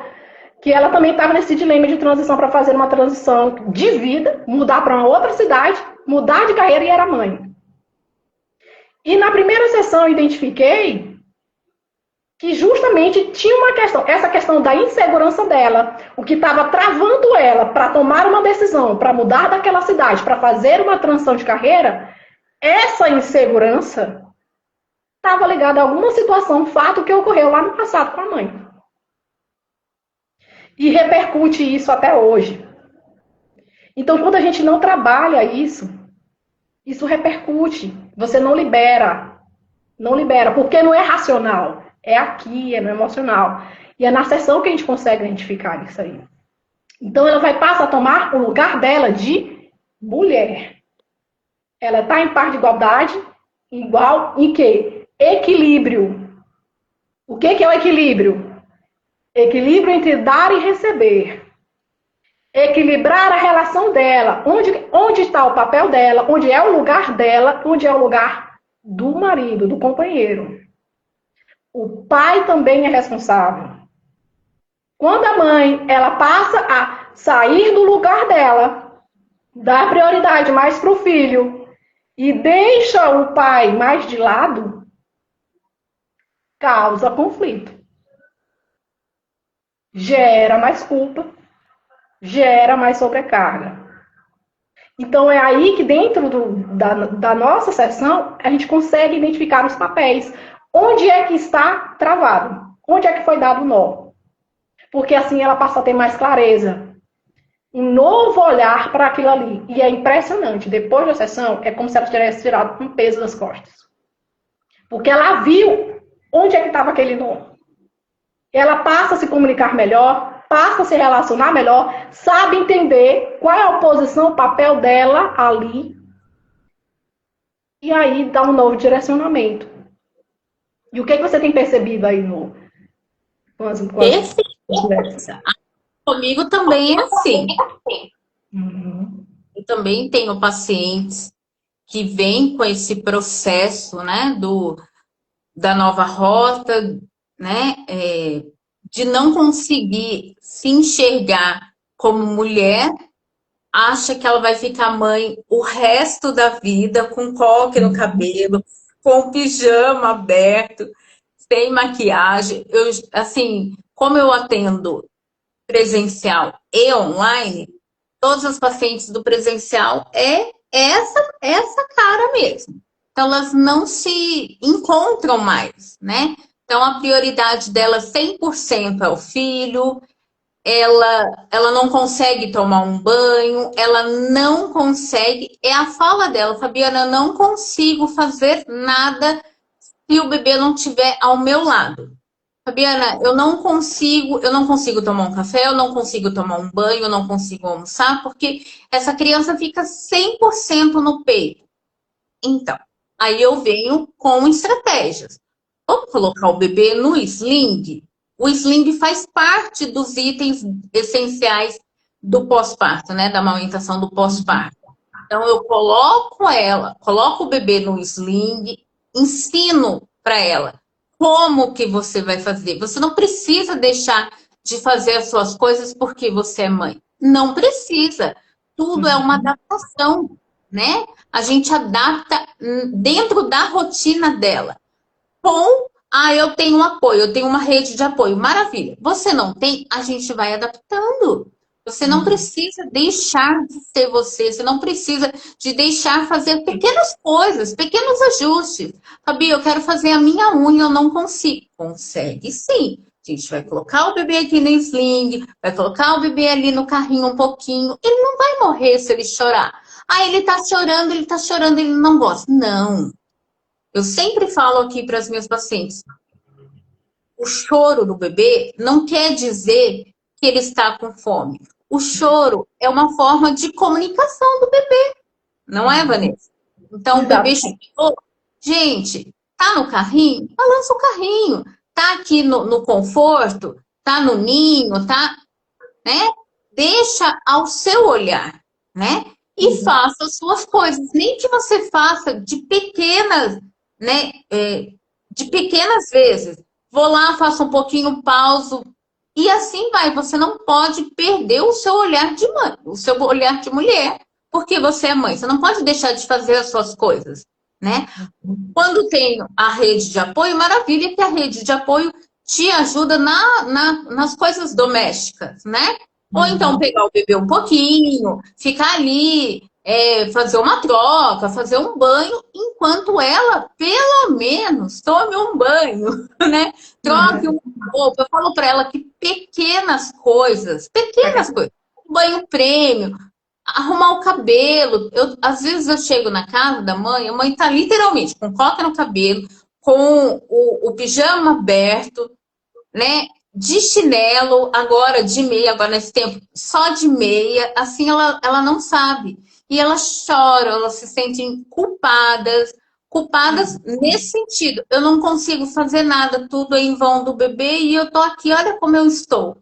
que ela também estava nesse dilema de transição para fazer uma transição de vida, mudar para uma outra cidade, mudar de carreira e era mãe. E na primeira sessão eu identifiquei que justamente tinha uma questão, essa questão da insegurança dela, o que estava travando ela para tomar uma decisão, para mudar daquela cidade, para fazer uma transição de carreira, essa insegurança estava ligado a alguma situação, fato que ocorreu lá no passado com a mãe. E repercute isso até hoje. Então, quando a gente não trabalha isso repercute. Você não libera. Não libera, porque não é racional. É aqui, é no emocional. E é na sessão que a gente consegue identificar isso aí. Então, ela vai passar a tomar o lugar dela de mulher. Ela está em par de igualdade, igual em quê? Equilíbrio. O que é o equilíbrio? Equilíbrio entre dar e receber. Equilibrar a relação dela. Onde está o papel dela, onde é o lugar dela, onde é o lugar do marido, do companheiro. O pai também é responsável. Quando a mãe ela passa a sair do lugar dela, dá prioridade mais para o filho e deixa o pai mais de lado, causa conflito. Gera mais culpa, gera mais sobrecarga. Então é aí que dentro da nossa sessão a gente consegue identificar os papéis. Onde é que está travado? Onde é que foi dado o nó? Porque assim ela passa a ter mais clareza. Um novo olhar para aquilo ali. E é impressionante. Depois da sessão, é como se ela tivesse tirado um peso das costas. Porque ela viu onde é que estava aquele nó. Ela passa a se comunicar melhor, passa a se relacionar melhor, sabe entender qual é a posição, o papel dela ali. E aí dá um novo direcionamento. E o que você tem percebido aí no... Comigo também é assim. Uhum. Eu também tenho pacientes que vêm com esse processo, né, da nova rota, né, de não conseguir se enxergar como mulher, acha que ela vai ficar mãe o resto da vida, com coque no cabelo, com pijama aberto, sem maquiagem. Eu, assim, como eu atendo presencial e online, todas as pacientes do presencial é essa cara mesmo. Então, elas não se encontram mais, né? Então, a prioridade dela 100% é o filho, ela não consegue tomar um banho, ela não consegue, é a fala dela, Fabiana, eu não consigo fazer nada se o bebê não estiver ao meu lado. Fabiana, eu não consigo tomar um café, eu não consigo tomar um banho, eu não consigo almoçar, porque essa criança fica 100% no peito. Então, aí eu venho com estratégias. Vamos colocar o bebê no sling? O sling faz parte dos itens essenciais do pós-parto, né? Da amamentação do pós-parto. Então, eu coloco o bebê no sling, ensino para ela como que você vai fazer. Você não precisa deixar de fazer as suas coisas porque você é mãe. Não precisa. Tudo é uma adaptação, né? A gente adapta dentro da rotina dela. Eu tenho um apoio, eu tenho uma rede de apoio. Maravilha. Você não tem? A gente vai adaptando. Você não precisa deixar de ser você não precisa de deixar fazer pequenas coisas, pequenos ajustes. Fabi, eu quero fazer a minha unha, eu não consigo. Consegue sim. A gente vai colocar o bebê aqui no sling, vai colocar o bebê ali no carrinho um pouquinho. Ele não vai morrer se ele chorar. Ele tá chorando, ele não gosta. Não. Eu sempre falo aqui para as minhas pacientes, o choro do bebê não quer dizer que ele está com fome. O choro é uma forma de comunicação do bebê, não é, Vanessa? Então, o bebê chorou. Gente, tá no carrinho? Balança o carrinho. Tá aqui no conforto? Tá no ninho? Tá, né? Deixa ao seu olhar, né? E faça as suas coisas. Nem que você faça de pequenas, né? De pequenas vezes. Vou lá, faço um pouquinho, pauso. E assim vai. Você não pode perder o seu olhar de mãe, o seu olhar de mulher, porque você é mãe. Você não pode deixar de fazer as suas coisas, né? Quando tem a rede de apoio, maravilha que a rede de apoio te ajuda nas coisas domésticas, né? Ou então pegar o bebê um pouquinho, ficar ali, fazer uma troca, fazer um banho, enquanto ela, pelo menos, tome um banho, né? Troque uma roupa. Eu falo para ela que pequenas coisas, um banho prêmio, arrumar o cabelo. Às vezes eu chego na casa da mãe, a mãe tá literalmente com coca no cabelo, com o pijama aberto, né? De chinelo, agora de meia, agora nesse tempo, só de meia, assim ela não sabe. E elas choram, elas se sentem culpadas nesse sentido. Eu não consigo fazer nada, tudo é em vão do bebê e eu tô aqui, olha como eu estou.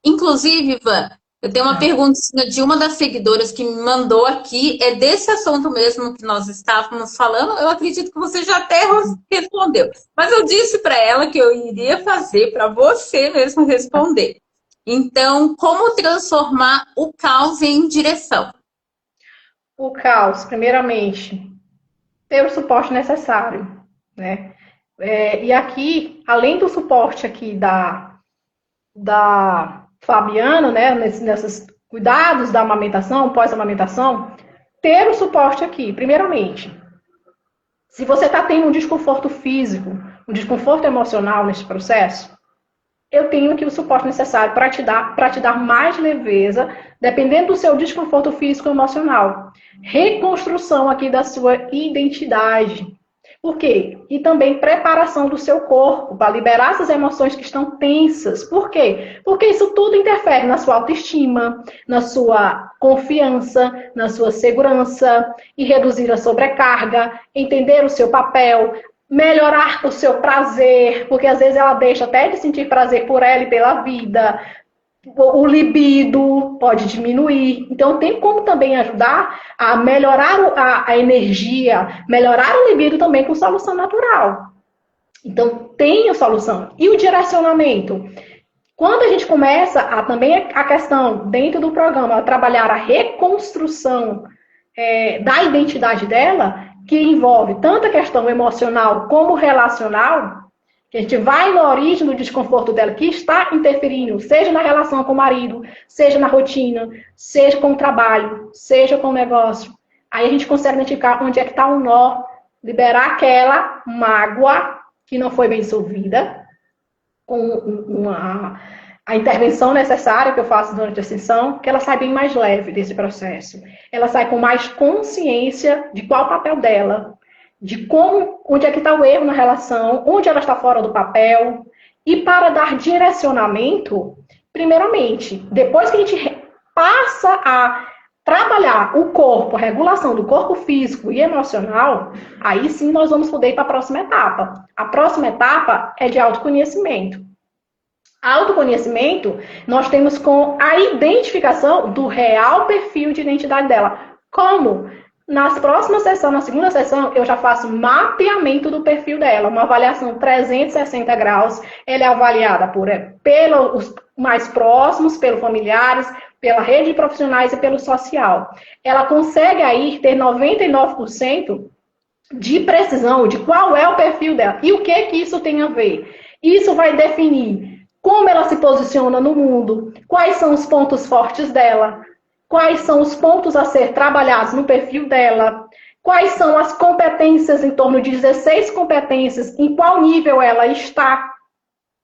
Inclusive, Ivan, eu tenho uma perguntinha de uma das seguidoras que me mandou aqui, é desse assunto mesmo que nós estávamos falando. Eu acredito que você já até respondeu, mas eu disse para ela que eu iria fazer para você mesmo responder. Então, como transformar o caos em direção? O caos, primeiramente, ter o suporte necessário, né? E aqui, além do suporte aqui da Fabiana, né, nesses cuidados da amamentação, pós-amamentação, ter o suporte aqui, primeiramente. Se você está tendo um desconforto físico, um desconforto emocional nesse processo, eu tenho aqui o suporte necessário para te dar mais leveza, dependendo do seu desconforto físico e emocional. Reconstrução aqui da sua identidade. Por quê? E também preparação do seu corpo para liberar essas emoções que estão tensas. Por quê? Porque isso tudo interfere na sua autoestima, na sua confiança, na sua segurança e reduzir a sobrecarga, entender o seu papel, melhorar o seu prazer, porque às vezes ela deixa até de sentir prazer por ela e pela vida. O libido pode diminuir. Então, tem como também ajudar a melhorar a energia, melhorar o libido também com solução natural. Então, tem a solução. E o direcionamento? Quando a gente começa também a questão, dentro do programa, a trabalhar a reconstrução da identidade dela, que envolve tanto a questão emocional como relacional, que a gente vai na origem do desconforto dela, que está interferindo, seja na relação com o marido, seja na rotina, seja com o trabalho, seja com o negócio. Aí a gente consegue identificar onde é que está o nó, liberar aquela mágoa que não foi bem resolvida, com a intervenção necessária que eu faço durante a sessão, que ela sai bem mais leve desse processo. Ela sai com mais consciência de qual é o papel dela, de onde é que está o erro na relação, onde ela está fora do papel. E para dar direcionamento, primeiramente, depois que a gente passa a trabalhar o corpo, a regulação do corpo físico e emocional, aí sim nós vamos poder ir para a próxima etapa. A próxima etapa é de autoconhecimento. Autoconhecimento, nós temos com a identificação do real perfil de identidade dela. Como? Nas próximas sessões, na segunda sessão, eu já faço mapeamento do perfil dela, uma avaliação 360 graus. Ela é avaliada pelos mais próximos, pelos familiares, pela rede de profissionais e pelo social. Ela consegue aí ter 99% de precisão de qual é o perfil dela e o que isso tem a ver. Isso vai definir como ela se posiciona no mundo, quais são os pontos fortes dela, quais são os pontos a ser trabalhados no perfil dela, quais são as competências, em torno de 16 competências, em qual nível ela está,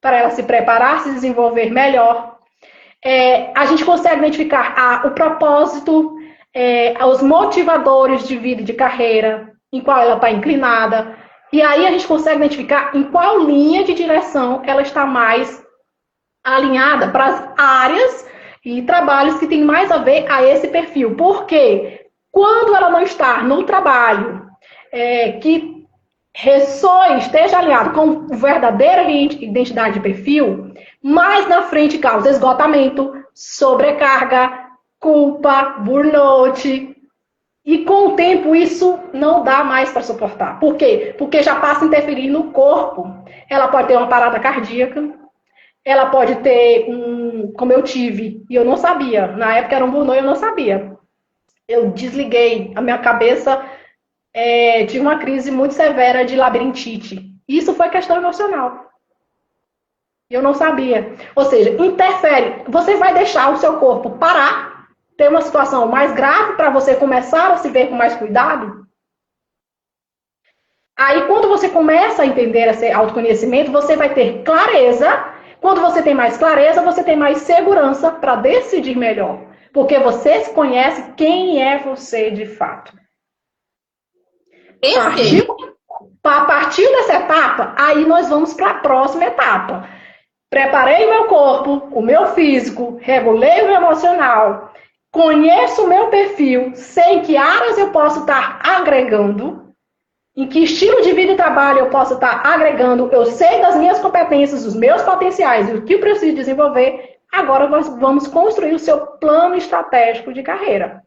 para ela se preparar, se desenvolver melhor. A gente consegue identificar o propósito, os motivadores de vida e de carreira, em qual ela está inclinada, e aí a gente consegue identificar em qual linha de direção ela está mais alinhada para as áreas e trabalhos que têm mais a ver a esse perfil. Porque quando ela não está no trabalho que ressoe, esteja alinhado com verdadeira identidade de perfil, mais na frente causa esgotamento, sobrecarga, culpa, burnout. E com o tempo isso não dá mais para suportar. Por quê? Porque já passa a interferir no corpo. Ela pode ter uma parada cardíaca, ela pode ter como eu tive, e eu não sabia. Na época era um burnout, eu não sabia. Eu desliguei a minha cabeça, tive uma crise muito severa de labirintite. Isso foi questão emocional. Eu não sabia. Ou seja, interfere. Você vai deixar o seu corpo parar, ter uma situação mais grave para você começar a se ver com mais cuidado? Aí, quando você começa a entender esse autoconhecimento, você vai ter clareza. Quando você tem mais clareza, você tem mais segurança para decidir melhor. Porque você se conhece quem é você de fato. A partir dessa etapa, aí nós vamos para a próxima etapa. Preparei o meu corpo, o meu físico, regulei o meu emocional, conheço o meu perfil, sei em que áreas eu posso estar agregando, em que estilo de vida e trabalho eu posso estar agregando, eu sei das minhas competências, dos meus potenciais e o que eu preciso desenvolver. Agora nós vamos construir o seu plano estratégico de carreira.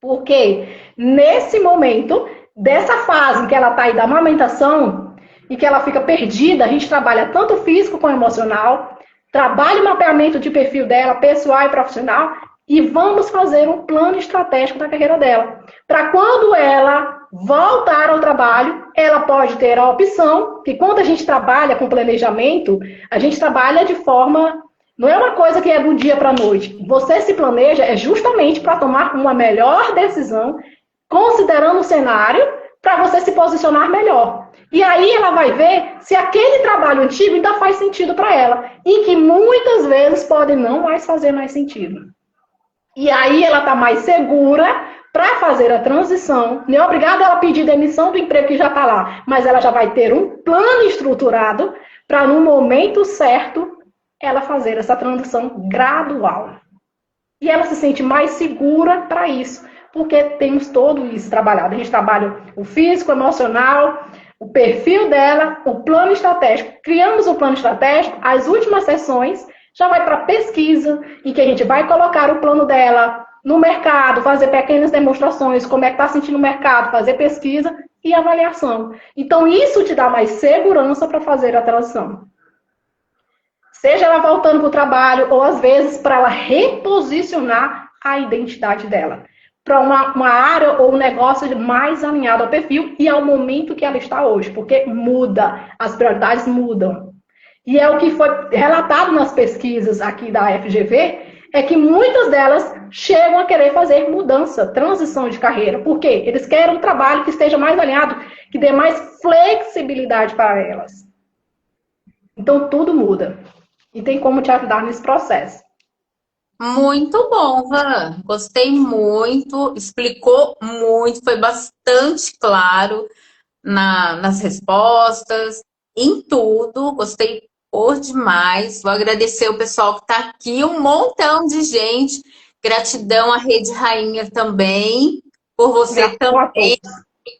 Porque nesse momento, dessa fase em que ela está aí da amamentação, e que ela fica perdida, a gente trabalha tanto físico como emocional, trabalha o mapeamento de perfil dela, pessoal e profissional, e vamos fazer um plano estratégico da carreira dela. Para quando ela voltar ao trabalho, ela pode ter a opção, que quando a gente trabalha com planejamento, a gente trabalha de forma... Não é uma coisa que é do dia para a noite. Você se planeja justamente para tomar uma melhor decisão, considerando o cenário, para você se posicionar melhor. E aí ela vai ver se aquele trabalho antigo ainda faz sentido para ela. E que muitas vezes pode não mais fazer mais sentido. E aí ela está mais segura para fazer a transição. Não é obrigada ela pedir demissão do emprego que já está lá. Mas ela já vai ter um plano estruturado para, no momento certo, ela fazer essa transição gradual. E ela se sente mais segura para isso, porque temos todo isso trabalhado. A gente trabalha o físico, o emocional, o perfil dela, o plano estratégico. Criamos o plano estratégico, as últimas sessões já vai para pesquisa, em que a gente vai colocar o plano dela no mercado, fazer pequenas demonstrações, como é que está sentindo o mercado, fazer pesquisa e avaliação. Então, isso te dá mais segurança para fazer a transição. Seja ela voltando para o trabalho, ou às vezes para ela reposicionar a identidade dela. Para uma área ou um negócio mais alinhado ao perfil e ao momento que ela está hoje. Porque muda, as prioridades mudam. E é o que foi relatado nas pesquisas aqui da FGV, é que muitas delas chegam a querer fazer mudança, transição de carreira. Por quê? Eles querem um trabalho que esteja mais alinhado, que dê mais flexibilidade para elas. Então, tudo muda. E tem como te ajudar nesse processo. Muito bom, Van. Gostei muito, explicou muito, foi bastante claro nas respostas, em tudo. Gostei por demais. Vou agradecer o pessoal que está aqui, um montão de gente. Gratidão à Rede Rainha também, por você também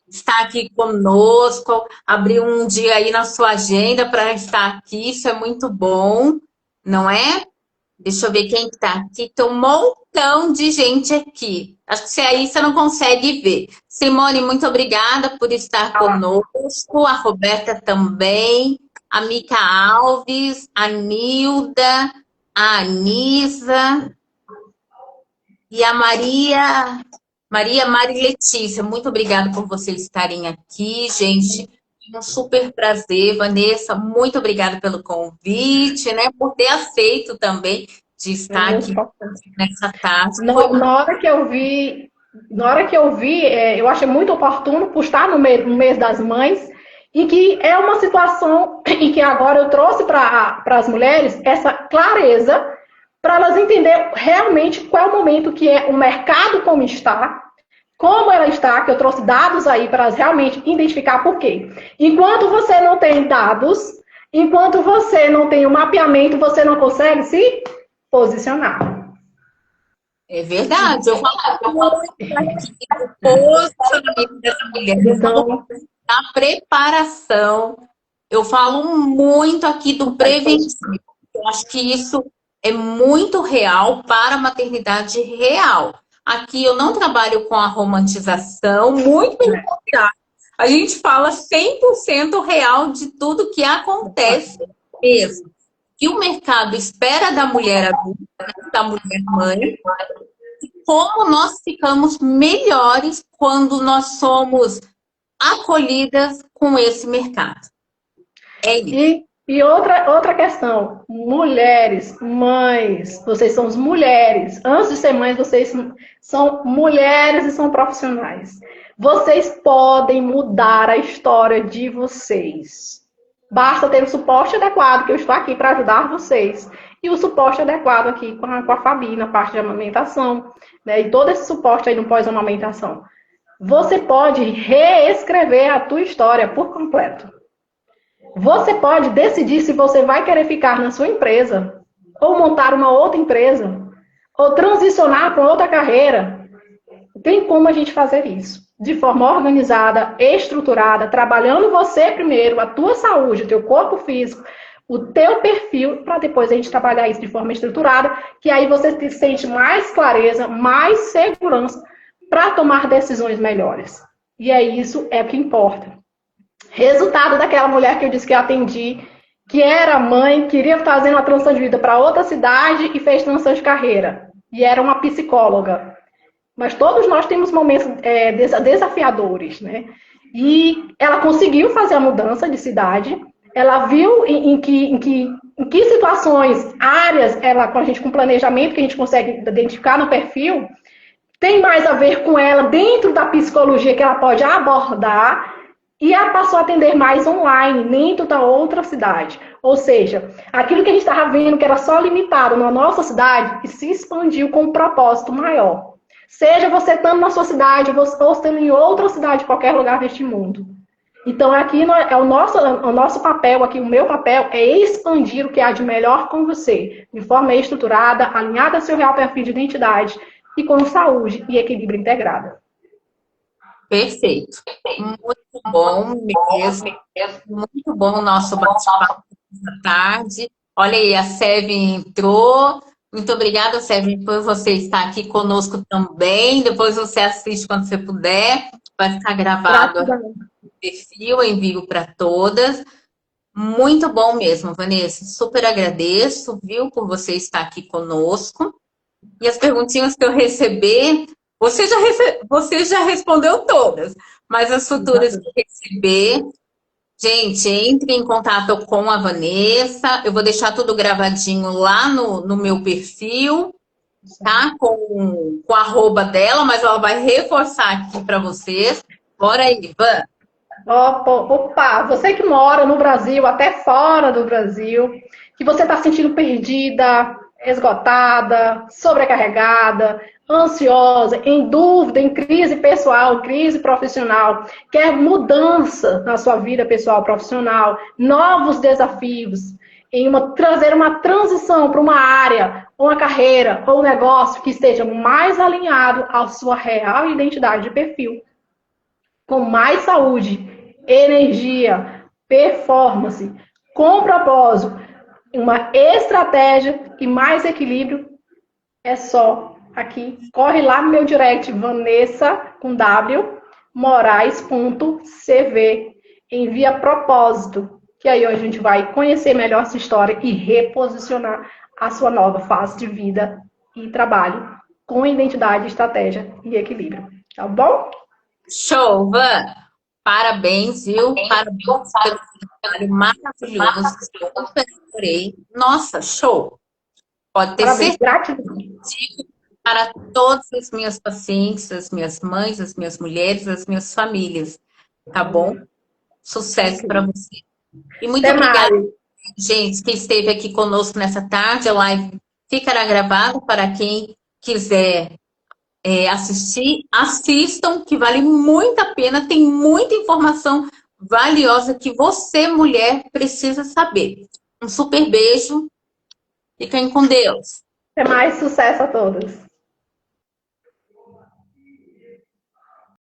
estar aqui conosco, abrir um dia aí na sua agenda para estar aqui, isso é muito bom, não é? Deixa eu ver quem está aqui, tem um montão de gente aqui. Acho que se aí você não consegue ver. Simone, muito obrigada por estar conosco, a Roberta também, a Mica Alves, a Nilda, a Anisa e a Mari Letícia, muito obrigada por vocês estarem aqui, gente. Um super prazer, Vanessa. Muito obrigada pelo convite, né? Por ter aceito também de estar aqui nessa tarde. Na hora que eu vi, eu achei muito oportuno por estar no mês das mães, e que é uma situação em que agora eu trouxe para as mulheres essa clareza para elas entenderem realmente qual é o momento que é o mercado como ela está, que eu trouxe dados aí para elas realmente identificar por quê. Enquanto você não tem dados, enquanto você não tem o mapeamento, você não consegue se posicionar. É verdade, eu falo muito aqui do posicionamento dessa mulher, então, da preparação, eu falo muito aqui do preventivo. Eu acho que isso é muito real para a maternidade real. Aqui eu não trabalho com a romantização, muito pelo contrário. A gente fala 100% real de tudo que acontece mesmo. E o mercado espera da mulher adulta, da mulher mãe, e como nós ficamos melhores quando nós somos acolhidas com esse mercado. É isso. E outra questão, mulheres, mães, vocês são as mulheres. Antes de ser mães, vocês são mulheres e são profissionais. Vocês podem mudar a história de vocês. Basta ter o suporte adequado, que eu estou aqui para ajudar vocês. E o suporte adequado aqui com a Fabi, na parte de amamentação, né? E todo esse suporte aí no pós-amamentação. Você pode reescrever a tua história por completo. Você pode decidir se você vai querer ficar na sua empresa, ou montar uma outra empresa, ou transicionar para outra carreira. Tem como a gente fazer isso. De forma organizada, estruturada, trabalhando você primeiro, a tua saúde, o teu corpo físico, o teu perfil, para depois a gente trabalhar isso de forma estruturada, que aí você sente mais clareza, mais segurança para tomar decisões melhores. E é isso é o que importa. Resultado daquela mulher que eu disse que eu atendi, que era mãe, queria fazer uma transição de vida para outra cidade e fez transição de carreira. E era uma psicóloga. Mas todos nós temos momentos desafiadores, né? E ela conseguiu fazer a mudança de cidade. Ela viu em que situações, áreas, ela, com a gente com planejamento que a gente consegue identificar no perfil, tem mais a ver com ela dentro da psicologia que ela pode abordar. E ela passou a atender mais online, dentro da outra cidade. Ou seja, aquilo que a gente estava vendo que era só limitado na nossa cidade, e se expandiu com um propósito maior. Seja você estando na sua cidade, ou estando em outra cidade, qualquer lugar deste mundo. Então, aqui é o nosso papel, aqui o meu papel, é expandir o que há de melhor com você, de forma estruturada, alinhada ao seu real perfil de identidade, e com saúde e equilíbrio integrado. Perfeito. Muito bom mesmo. Muito bom o nosso bate-papo essa tarde. Olha aí, a Seve entrou. Muito obrigada, Seve, por você estar aqui conosco também. Depois você assiste quando você puder. Vai ficar gravado no perfil, eu envio para todas. Muito bom mesmo, Vanessa. Super agradeço, viu, por você estar aqui conosco. E as perguntinhas que eu receber, você já respondeu todas, mas as futuras que eu receber, gente, entre em contato com a Vanessa. Eu vou deixar tudo gravadinho lá no meu perfil, tá? Com o arroba dela, mas ela vai reforçar aqui para vocês. Bora aí, Van. Opa, você que mora no Brasil, até fora do Brasil, que você está se sentindo perdida, esgotada, sobrecarregada, ansiosa, em dúvida, em crise pessoal, crise profissional, quer mudança na sua vida pessoal profissional, novos desafios, trazer uma transição para uma área, uma carreira ou um negócio que esteja mais alinhado à sua real identidade de perfil, com mais saúde, energia, performance, com propósito, uma estratégia e mais equilíbrio, é só aqui. Corre lá no meu direct, Vanessa, com W, Moraes.cv. Envia propósito, que aí a gente vai conhecer melhor essa história e reposicionar a sua nova fase de vida e trabalho com identidade, estratégia e equilíbrio. Tá bom? Show, Van! Parabéns, viu? Parabéns pelo trabalho maravilhoso. Super adorei. Nossa, show! Pode ter Parabéns, certeza. gratidão. Para todas as minhas pacientes, as minhas mães, as minhas mulheres, as minhas famílias. Tá bom? Sucesso para você. E muito obrigada, gente, que esteve aqui conosco nessa tarde. A live ficará gravada para quem quiser assistir. Assistam, que vale muito a pena. Tem muita informação valiosa que você, mulher, precisa saber. Um super beijo. Fiquem com Deus. Até mais, sucesso a todos.